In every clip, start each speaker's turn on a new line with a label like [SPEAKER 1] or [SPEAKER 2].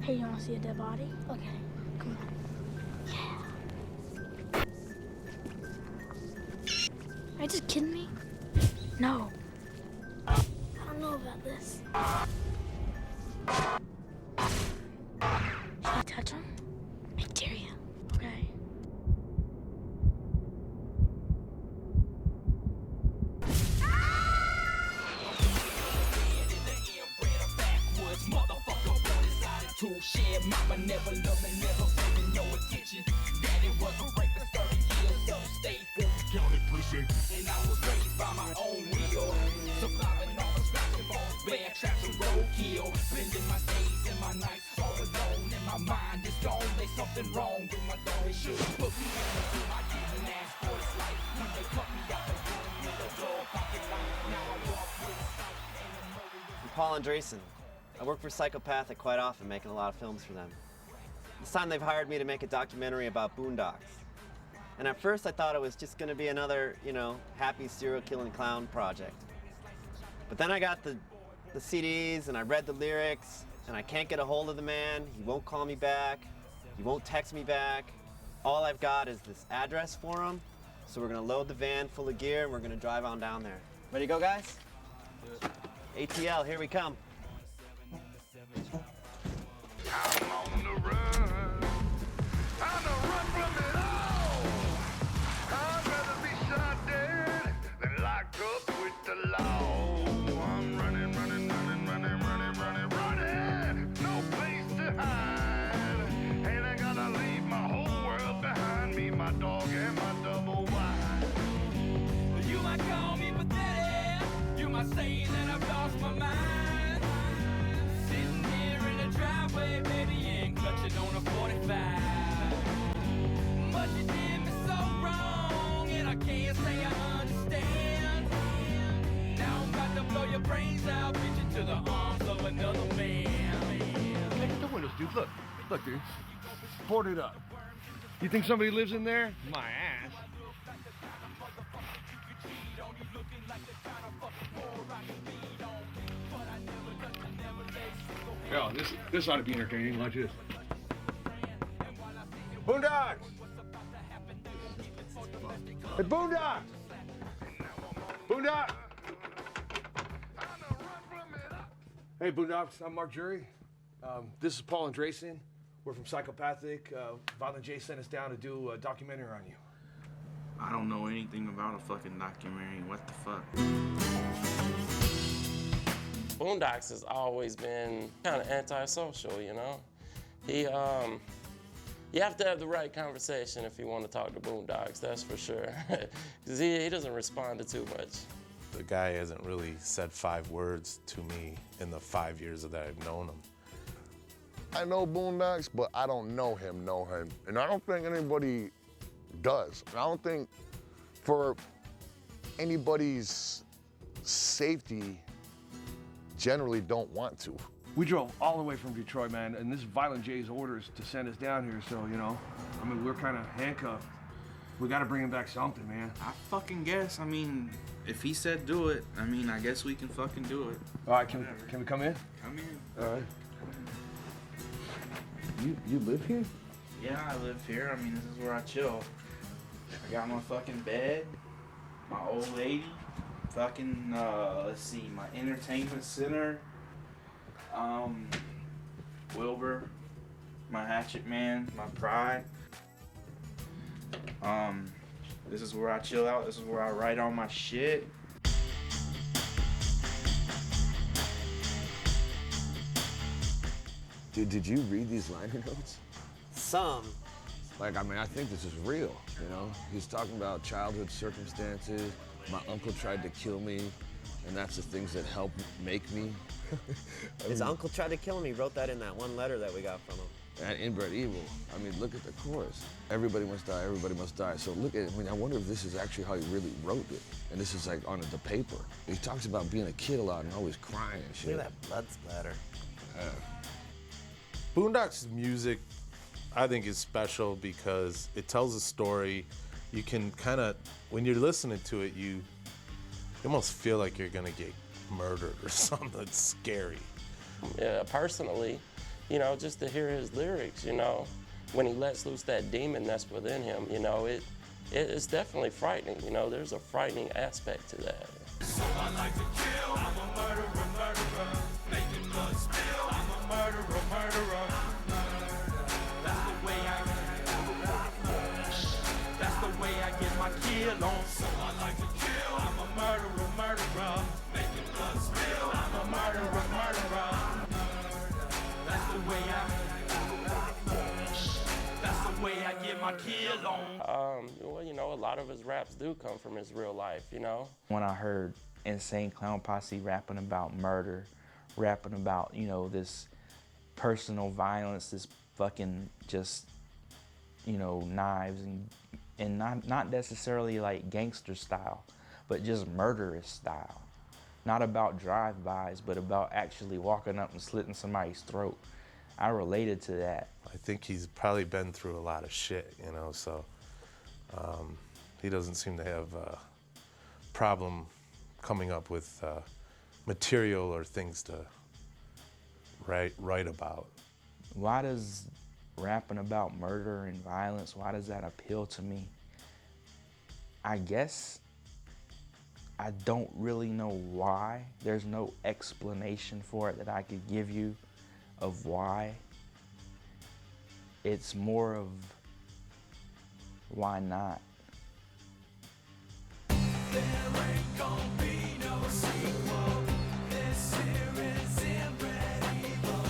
[SPEAKER 1] Hey, you wanna see a dead body? Okay, come on. Yeah. Are you just kidding me? No. I don't know about this. Should I touch him? I dare you. Okay.
[SPEAKER 2] Mama never loved me, never paid me no attention. Daddy was a rapist, 30 years of state for county prison. And I was raised by my own will, surviving all the scraps and balls, bear traps and roadkill. Spending my days and my nights all alone, and my mind is gone. There's something wrong with my dog. They should put me in the room. I didn't ask for this life. When they cut me out the room with a dog pocket knife, now I walk with a sight and a murder.
[SPEAKER 3] I'm Paul Andresen. I work for Psychopathic quite often, making a lot of films for them. This time they've hired me to make a documentary about Boondox. And at first I thought it was just gonna be another, happy serial killing clown project. But then I got the CDs and I read the lyrics and I can't get a hold of the man. He won't call me back. He won't text me back. All I've got is this address for him. So we're gonna load the van full of gear and we're gonna drive on down there. Ready to go, guys? ATL, here we come.
[SPEAKER 4] I'm on the run. I'm the run from it all. I'd rather be shot dead than locked up with the law. I'm running, running, running, running, running, running, running. No place to hide. And I gotta leave my whole world behind me, my dog and my double wide.
[SPEAKER 2] You might call me pathetic. You might say that I've lost my mind. Sitting here in the driveway, baby, and clutching on a 45. But you did me so wrong, and I can't say I understand. Now I'm about to blow your brains out, bitch, into the arms of another man.
[SPEAKER 4] Hey, the windows, dude. Look, dude. Boarded up. You think somebody lives in there? My ass. Yo, this ought to be entertaining. Watch this. Boondox! Hey, Boondox! Boondox! Hey, Boondox, I'm Mark Jury. This is Paul Andresen. We're from Psychopathic. Violent J sent us down to do a documentary on you.
[SPEAKER 5] I don't know anything about a fucking documentary. What the fuck?
[SPEAKER 6] Boondox has always been kind of antisocial, you know? You have to have the right conversation if you want to talk to Boondox, that's for sure. Because he doesn't respond to too much.
[SPEAKER 7] The guy hasn't really said 5 words to me in the 5 years that I've known him.
[SPEAKER 8] I know Boondox, but I don't know him. And I don't think anybody does. And I don't think for anybody's safety, generally don't want to.
[SPEAKER 4] We drove all the way from Detroit, man, and this is Violent J's orders to send us down here, so, we're kind of handcuffed. We got to bring him back something, man.
[SPEAKER 5] I fucking guess. I mean, if he said do it, I guess we can fucking do it.
[SPEAKER 4] All right, can we come in?
[SPEAKER 5] Come in.
[SPEAKER 4] All right. You live here?
[SPEAKER 5] Yeah, I live here. This is where I chill. I got my fucking bed, my old lady, fucking, let's see, my entertainment center, Wilbur, my hatchet man, my pride. This is where I chill out. This is where I write all my shit.
[SPEAKER 8] Dude, did you read these liner notes?
[SPEAKER 3] Some.
[SPEAKER 8] I think this is real, He's talking about childhood circumstances. My uncle tried to kill me, and that's the things that helped make me.
[SPEAKER 3] His uncle tried to kill him. He wrote that in that one letter that we got from him.
[SPEAKER 8] And inbred evil. Look at the chorus. Everybody must die, everybody must die. So look at it. I wonder if this is actually how he really wrote it. And this is like on the paper. He talks about being a kid a lot and always crying and shit.
[SPEAKER 3] Look at that blood splatter.
[SPEAKER 7] Boondox's music, I think, is special because it tells a story. You can kind of, when you're listening to it, you almost feel like you're gonna get murdered or something scary.
[SPEAKER 6] Yeah, personally, you know, just to hear his lyrics, you know, when he lets loose that demon that's within him, you know, it's definitely frightening, you know, there's a frightening aspect to that.
[SPEAKER 2] So I like to kill, I'm a murderer, murderer, making blood spill, I'm a murderer, murderer. That's the way I get my kill on. So I like to kill, I'm a murderer, murderer, making blood spill, I'm a murderer, murderer. That's the way I get my kill on.
[SPEAKER 6] Well, you know, a lot of his raps do come from his real life, you know.
[SPEAKER 5] When I heard Insane Clown Posse rapping about murder, rapping about, you know, this personal violence, this fucking just, you know, knives and not necessarily like gangster style, but just murderous style. Not about drive-bys, but about actually walking up and slitting somebody's throat. I related to that.
[SPEAKER 7] I think he's probably been through a lot of shit, you know, so he doesn't seem to have a problem coming up with material or things to write about.
[SPEAKER 5] Why does rapping about murder and violence, why does that appeal to me? I guess I don't really know why. There's no explanation for it that I could give you of why. It's more of why not.
[SPEAKER 2] There ain't gonna be no sequel. This series inbred evil.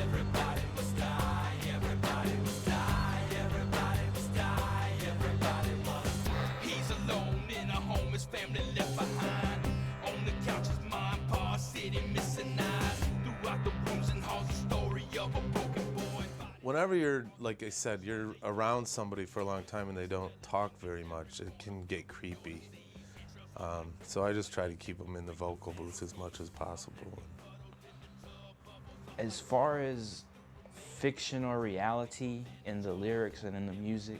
[SPEAKER 2] Everybody must die, everybody must die, everybody must die, everybody must. He's alone in a home, his family left behind. On the couch, his mom, pa, sitting missing eyes. Throughout the rooms and halls, the story of a broken boy.
[SPEAKER 7] Whenever you're, like I said, you're around somebody for a long time and they don't talk very much, it can get creepy. So I just try to keep them in the vocal booth as much as possible.
[SPEAKER 5] As far as fiction or reality in the lyrics and in the music,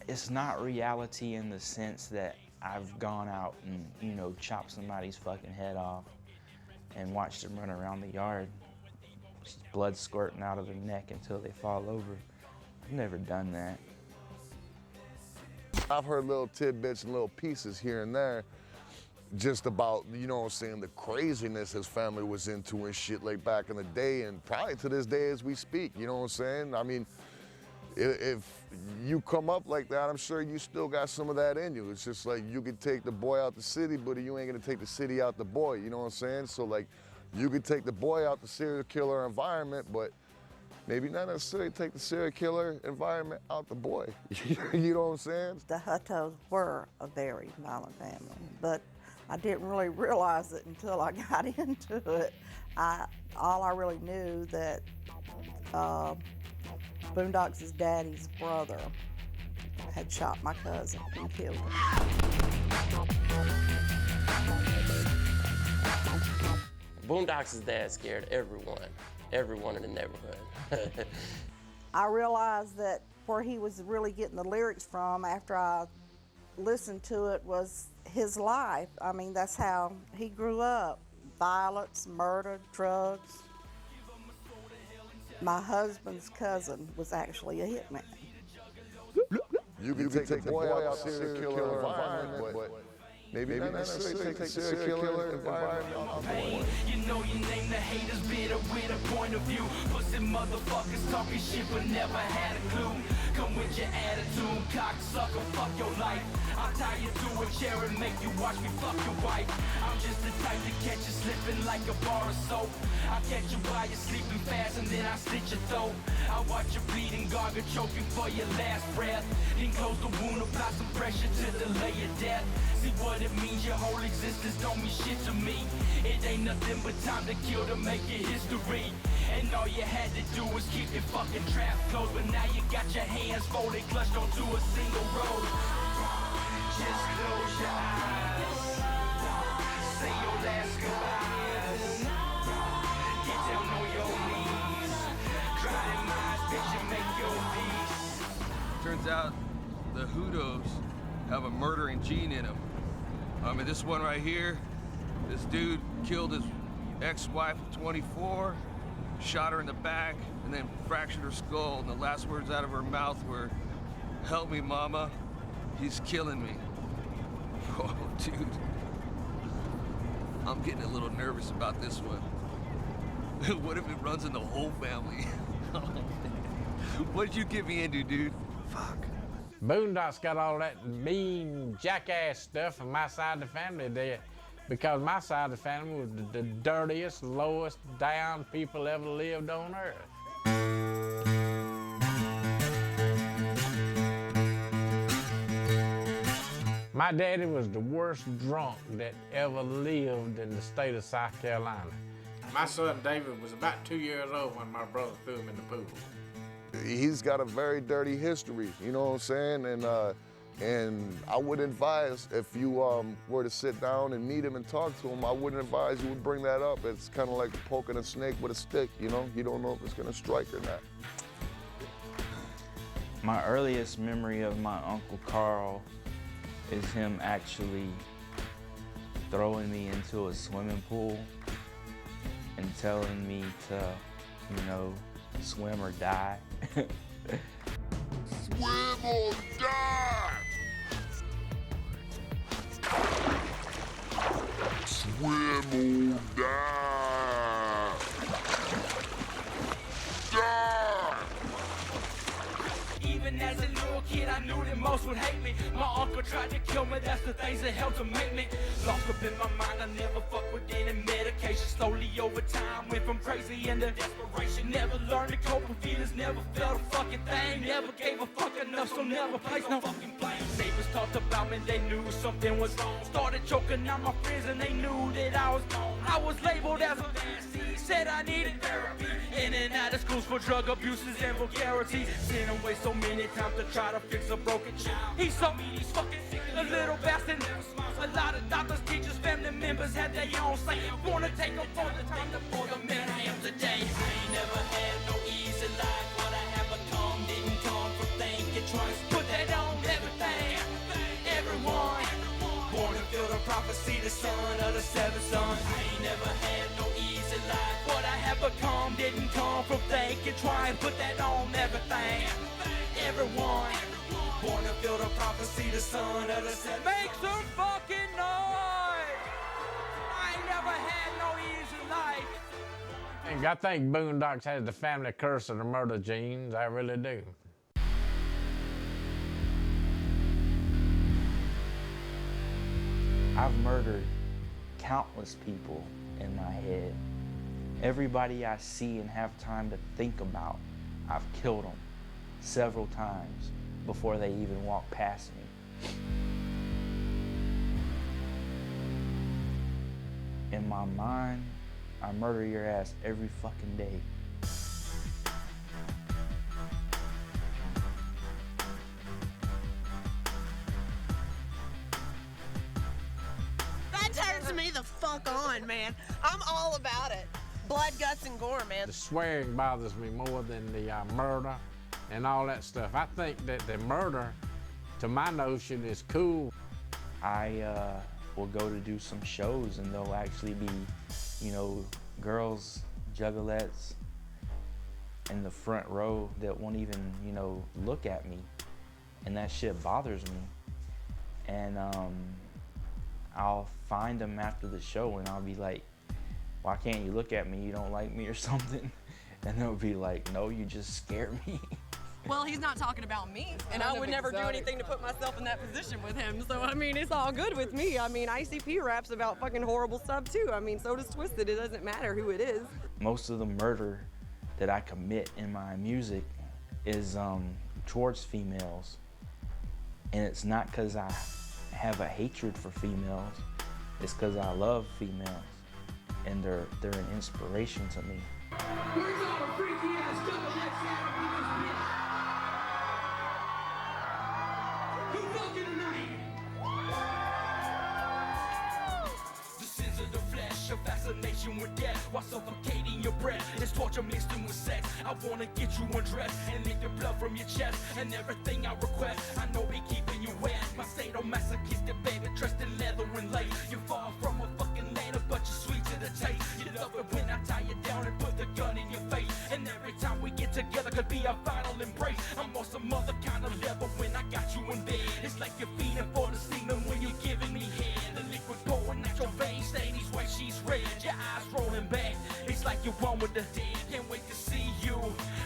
[SPEAKER 5] it's not reality in the sense that I've gone out and, you know, chopped somebody's fucking head off and watched them run around the yard, just blood squirting out of their neck until they fall over. I've never done that.
[SPEAKER 9] I've heard little tidbits and little pieces here and there just about, you know what I'm saying, the craziness his family was into and shit like back in the day and probably to this day as we speak, you know what I'm saying? I mean, if you come up like that, I'm sure you still got some of that in you. It's just like you could take the boy out the city, but you ain't gonna take the city out the boy, you know what I'm saying? So like, you could take the boy out the serial killer environment, but maybe not necessarily take the serial killer environment out the boy. You know what I'm saying?
[SPEAKER 10] The Huttos were a very violent family, but I didn't really realize it until I got into it. All I really knew that Boondox's daddy's brother had shot my cousin and killed him.
[SPEAKER 6] Boondox's dad scared everyone in the neighborhood.
[SPEAKER 10] I realized that where he was really getting the lyrics from after I listened to it was his life. I mean, that's how he grew up. Violence, murder, drugs. My husband's cousin was actually a hitman.
[SPEAKER 9] You can take the boy out the serial killer environment, but maybe not necessarily take the serial killer environment out the boy.
[SPEAKER 2] You know you name the haters bitter with a point of view. Pussy motherfuckers talking shit but never had a clue. Come with your attitude, cocksucker, fuck your life. I'll tie you to a chair and make you watch me fuck your wife. I'm just the type to catch you slipping like a bar of soap. I'll catch you while you're sleeping fast and then I'll slit your throat. I'll watch you bleeding, gargle, choking for your last breath. Then close the wound, apply some pressure to delay your death. See what it means, your whole existence don't mean shit to me. It ain't nothing but time to kill to make it history. And all you had to do was keep your fucking trap closed. But now you got your hands folded, clutched onto a single road. Just close your eyes. Say your last goodbyes. Get down on your knees. Dry them eyes, picture, make your peace.
[SPEAKER 11] Turns out the Huttos have a murdering gene in them. I mean, this one right here, this dude killed his ex-wife at 24, shot her in the back, and then fractured her skull, and the last words out of her mouth were, "Help me, Mama, he's killing me." Oh, dude. I'm getting a little nervous about this one. What if it runs in the whole family? What did you get me into, dude? Fuck.
[SPEAKER 12] Boondox got all that mean jackass stuff from my side of the family there, because my side of the family was the dirtiest, lowest down people ever lived on earth. My daddy was the worst drunk that ever lived in the state of South Carolina. My son David was about 2 years old when my brother threw him in the pool.
[SPEAKER 9] He's got a very dirty history, you know what I'm saying? And I would advise, if you were to sit down and meet him and talk to him, I wouldn't advise you would bring that up. It's kind of like poking a snake with a stick, you know? You don't know if it's gonna strike or not.
[SPEAKER 5] My earliest memory of my Uncle Carl is him actually throwing me into a swimming pool and telling me to, you know, swim or die.
[SPEAKER 4] Swim or die! Swim or die! Die!
[SPEAKER 2] Even as a little kid, I knew that most would hate me. My uncle tried to kill me, that's the things that helped to make me. Locked up in my mind, I never fucked with any medication. Slowly over time, went from crazy into desperation. Never learned to cope with feelings, never felt a fucking thing. Never gave a fuck enough, so never placed no fucking blame. Neighbors talked about me, they knew something was wrong. Started choking out my friends and they knew that I was gone. I was labeled as a nasty, said I needed therapy. In and out of schools for drug abuses and vulgarities. Sent away so many times to try to fix a broken child. He saw me, he's fucking sick, a little bastard. A lot of doctors, teachers, family members had their own say. Wanna take them for the time to for the man I am today. I ain't never had no easy life. What I have become didn't come from thinking twice. Put that on everything, everyone. Born to fill the prophecy, the son of the seventh son. I ain't never had no easy life. What I have become didn't come from thinking twice. Put that on everything, everyone. Born to fill the prophecy, the son of the seventh. Make some fucking noise! I ain't never had no easy life.
[SPEAKER 12] And I think Boondox has the family curse of the murder genes. I really do.
[SPEAKER 5] I've murdered countless people in my head. Everybody I see and have time to think about, I've killed them several times before they even walk past me. In my mind, I murder your ass every fucking day.
[SPEAKER 13] That turns me the fuck on, man. I'm all about it. Blood, guts, and gore, man.
[SPEAKER 12] The swearing bothers me more than the murder and all that stuff. I think that the murder, to my notion, is cool.
[SPEAKER 5] I will go to do some shows and there'll actually be, you know, girls, juggalettes in the front row that won't even, you know, look at me. And that shit bothers me. And I'll find them after the show and I'll be like, why can't you look at me? You don't like me or something? And they'll be like, no, you just scare me.
[SPEAKER 13] Well, he's not talking about me, and I would never do anything to put myself in that position with him. So, I mean, it's all good with me. I mean, ICP raps about fucking horrible stuff, too. I mean, so does Twisted. It doesn't matter who it is.
[SPEAKER 5] Most of the murder that I commit in my music is towards females. And it's not because I have a hatred for females. It's because I love females. And they're an inspiration to me.
[SPEAKER 2] Where's all the freaky ass juggalettes at up in this bitch? Who fucking tonight? The sins of the flesh, a fascination with death, while suffocating your breath. It's torture mixed in with sex. I wanna get you undressed and lick the blood from your chest. And everything I request, I know be keeping you wet. My sadomasochistic baby, dressed in leather and lace. You fall from a fucking ladder, but you're sweet to the taste. You love it when I tie you down and put the gun in your face. together could be our final embrace. I'm on some other kind of level when I got you in bed. It's like you're feeding for the semen when you're giving me head. The liquid pouring out your veins, say these white sheets red. Your eyes rolling back, it's like you're one with the dead. Can't wait to see you,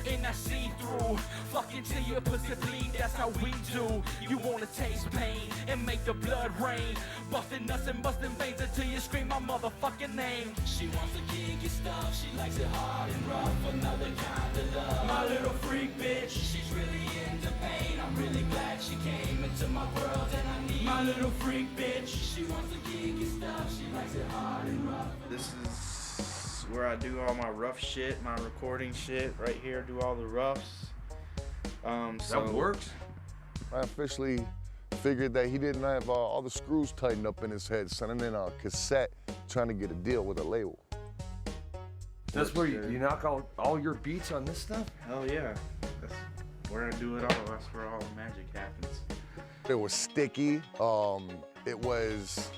[SPEAKER 2] and I see through. Fucking till your pussy bleed, that's how we do. You wanna taste pain and make the blood rain. Busting nuts and busting veins until you scream my motherfucking name. She wants to kick your stuff, she likes it hard and rough. Another kind of love, my little freak bitch. She's really into pain, I'm really glad she came into my world and I need my little freak bitch. She wants to kick your stuff, she likes it hard and rough.
[SPEAKER 14] This is where I do all my rough shit, my recording shit. Right here, do all the roughs.
[SPEAKER 9] That works. I officially figured that he didn't have all the screws tightened up in his head, sending in a cassette, trying to get a deal with a label.
[SPEAKER 11] That's where you knock out all your beats on this stuff?
[SPEAKER 14] Hell yeah. That's where I do it all. That's where all the magic happens.
[SPEAKER 9] It was sticky. It was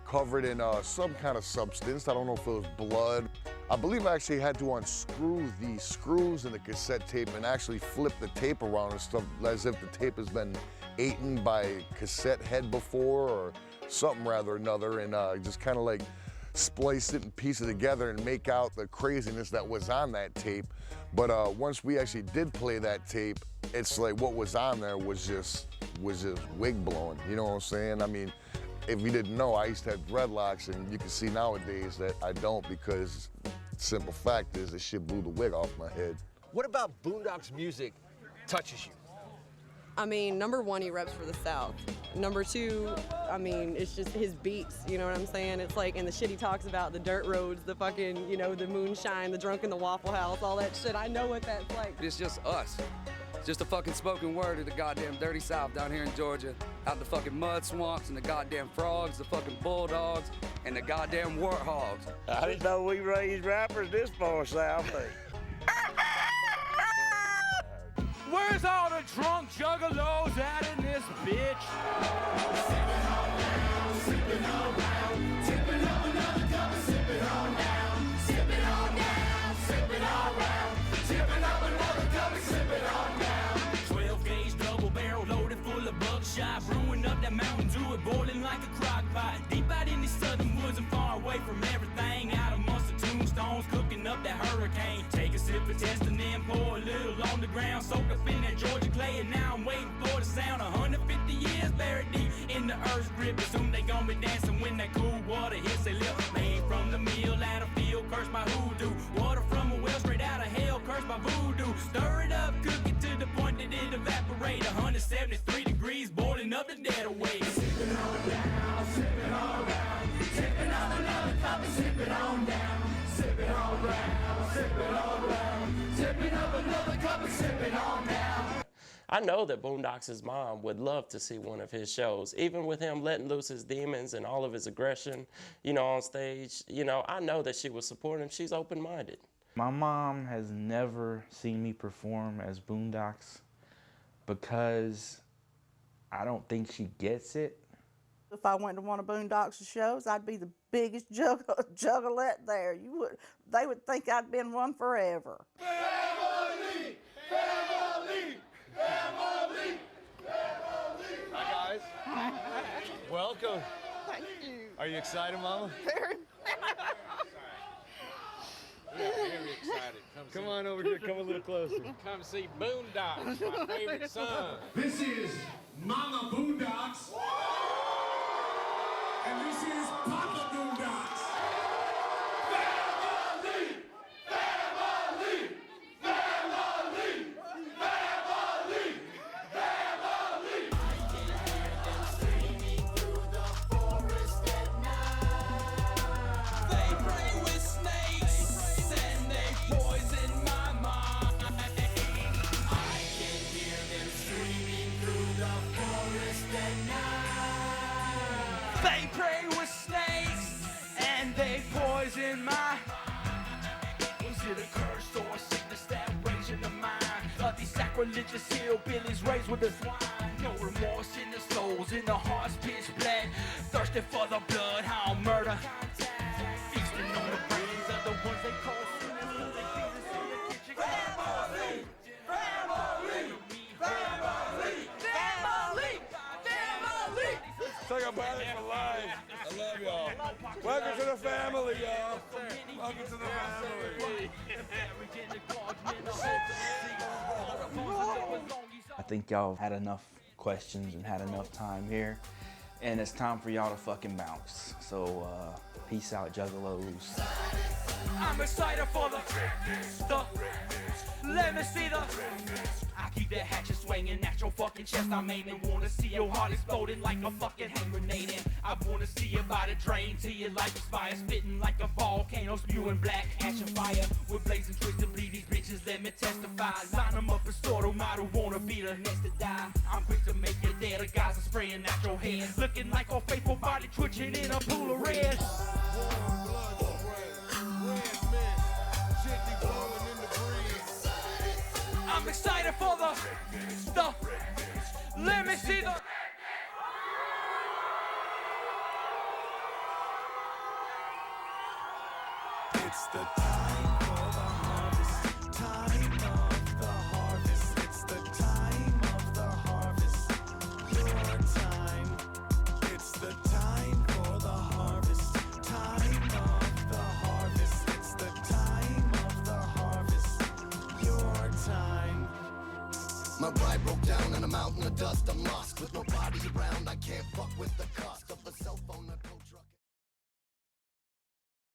[SPEAKER 9] covered in some kind of substance. I don't know if it was blood. I believe I actually had to unscrew the screws in the cassette tape and actually flip the tape around and stuff as if the tape has been eaten by a cassette head before or something rather another, and just kind of like splice it and piece it together and make out the craziness that was on that tape. But once we actually did play that tape, it's like what was on there was just wig blowing. You know what I'm saying? I mean, if you didn't know, I used to have dreadlocks, and you can see nowadays that I don't, because simple fact is this shit blew the wig off my head.
[SPEAKER 15] What about Boondox music touches you?
[SPEAKER 13] I mean, number one, he reps for the South. Number two, I mean, it's just his beats, you know what I'm saying? It's like, and the shit he talks about, the dirt roads, the fucking, you know, the moonshine, the drunk in the Waffle House, all that shit. I know what that's like.
[SPEAKER 16] It's just us. Just a fucking spoken word of the goddamn dirty South down here in Georgia. Out the fucking mud swamps and the goddamn frogs, the fucking bulldogs, and the goddamn warthogs.
[SPEAKER 17] I didn't know we raised rappers this far south.
[SPEAKER 2] Where's all the drunk juggalos at in this bitch? Sipping on down, sipping on round, tipping up another cup and sipping on down, sipping on down, sipping on round, tipping up another cup and sipping on down. 12 gauge double barrel loaded full of buckshot, brewing up that Mountain Dew, it boiling like a crock pot. Deep out in these southern woods and far away from everything, out amongst the tombstones, cooking up that hurricane. Take a sip of test and then pour a little on the ground, soak up in that Georgia clay, and now I'm waiting for the sound. 150 years buried deep in the earth's grip. Soon they gon' be dancing when that cool water hits their lip. Made from the mill at a field, cursed by hoodoo. Water from a well straight out of hell, cursed by voodoo. Stir it up, cook it to the point that it evaporate. 173 degrees, boiling up the dead away. Sipping on down, sipping all around, sipping on another cup and sipping on down, sipping all round, sipping all round, sipping up another cup and sipping on down.
[SPEAKER 6] I know that Boondox's mom would love to see one of his shows, even with him letting loose his demons and all of his aggression, you know, on stage. You know, I know that she would support him. She's open-minded.
[SPEAKER 5] My mom has never seen me perform as Boondox because I don't think she gets it.
[SPEAKER 10] If I went to one of Boondox's shows, I'd be the biggest juggalette there. They would think I'd been one forever.
[SPEAKER 4] Family! Family! Family! Family!
[SPEAKER 15] Hi, guys. Welcome.
[SPEAKER 18] Thank you.
[SPEAKER 15] Are you excited, Mama?
[SPEAKER 18] Very.
[SPEAKER 12] Very excited.
[SPEAKER 15] Come on over here. Come a little closer.
[SPEAKER 12] Come see Boondox, my favorite son.
[SPEAKER 2] This is Mama Boondox. And this is Papa Boondox. Family! Family! Family! Family! Family! I can hear them screaming through the forest at night. They play with snakes and they poison my mind. I can hear them screaming through the forest at night. They prey with snakes and they poison my. Was it a curse or a sickness that rage in the mind of these sacrilegious hillbillies raised with the swine? No remorse in the souls, in the heart's pitch black, thirsting for the bloodhound murder, feasting on the brains of the ones they call sinners. They feed us in the kitchen.
[SPEAKER 11] Psychopathic for life. I love y'all. Welcome to the family, y'all. Welcome to the family.
[SPEAKER 5] I think y'all had enough questions and had enough time here. And it's time for y'all to fucking bounce. So, peace out, juggalos.
[SPEAKER 2] I'm excited for the let me see the I keep that hatchet swinging at your fucking chest. I'm aiming, wanna see your heart exploding like a fucking hand grenade. And I wanna see your body drain till your life is fire, spitting like a volcano, spewing black ash and fire. With blazing twists to bleed these bitches, let me testify. Line them up and sort them out who wanna be the next to die. I'm quick to make you dead, the guys are spraying at your head, looking like a faithful body twitching in a pool of red. I'm excited for the let me see the
[SPEAKER 18] It's the time for the harvest, time of the harvest. It's the time of the harvest, your time. It's the time for the harvest, time of the harvest. It's the time of the harvest, your time.
[SPEAKER 19] My ride broke down and I'm out in the dust. I'm lost with nobody around. I can't fuck with the cost.